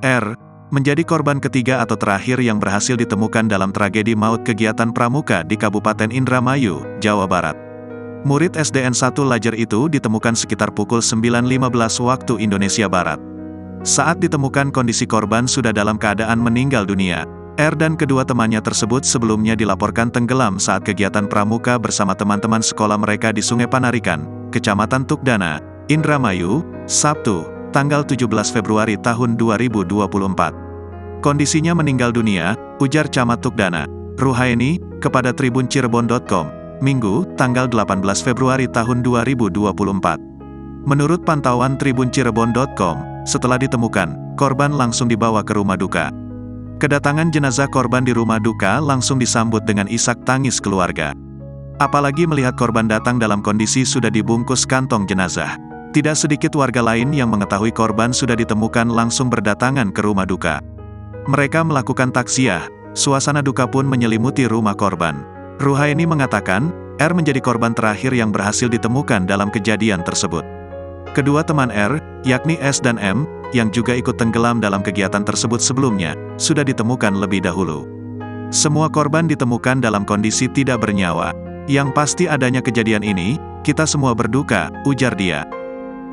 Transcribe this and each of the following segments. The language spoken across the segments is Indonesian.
R, menjadi korban ketiga atau terakhir yang berhasil ditemukan dalam tragedi maut kegiatan pramuka di Kabupaten Indramayu, Jawa Barat. Murid SDN 1 Lajer itu ditemukan sekitar pukul 9.15 waktu Indonesia Barat. Saat ditemukan kondisi korban sudah dalam keadaan meninggal dunia. R dan kedua temannya tersebut sebelumnya dilaporkan tenggelam saat kegiatan pramuka bersama teman-teman sekolah mereka di Sungai Panarikan, Kecamatan Tukdana, Indramayu, Sabtu, tanggal 17 Februari tahun 2024. Kondisinya meninggal dunia, ujar Camat Tukdana, Ruhaeni, kepada tribuncirebon.com, Minggu, tanggal 18 Februari tahun 2024. Menurut pantauan tribuncirebon.com, setelah ditemukan, korban langsung dibawa ke rumah duka. Kedatangan jenazah korban di rumah duka langsung disambut dengan isak tangis keluarga. Apalagi melihat korban datang dalam kondisi sudah dibungkus kantong jenazah. Tidak sedikit warga lain yang mengetahui korban sudah ditemukan langsung berdatangan ke rumah duka. Mereka melakukan takziah, suasana duka pun menyelimuti rumah korban. Ruhaeni mengatakan, R menjadi korban terakhir yang berhasil ditemukan dalam kejadian tersebut. Kedua teman R, yakni S dan M, yang juga ikut tenggelam dalam kegiatan tersebut sebelumnya, sudah ditemukan lebih dahulu. Semua korban ditemukan dalam kondisi tidak bernyawa. Yang pasti adanya kejadian ini, kita semua berduka, ujar dia.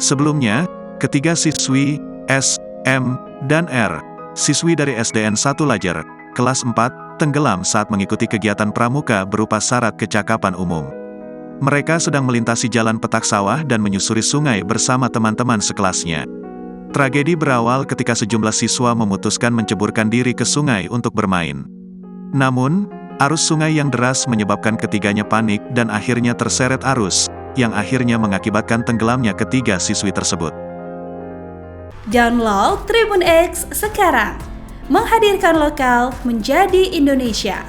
Sebelumnya, ketiga siswi, S, M, dan R, siswi dari SDN 1 Lajer, kelas 4, tenggelam saat mengikuti kegiatan pramuka berupa syarat kecakapan umum. Mereka sedang melintasi jalan petak sawah dan menyusuri sungai bersama teman-teman sekelasnya. Tragedi berawal ketika sejumlah siswa memutuskan menceburkan diri ke sungai untuk bermain. Namun, arus sungai yang deras menyebabkan ketiganya panik dan akhirnya terseret arus, yang akhirnya mengakibatkan tenggelamnya ketiga siswi tersebut. Download Tribun X sekarang, menghadirkan lokal menjadi Indonesia.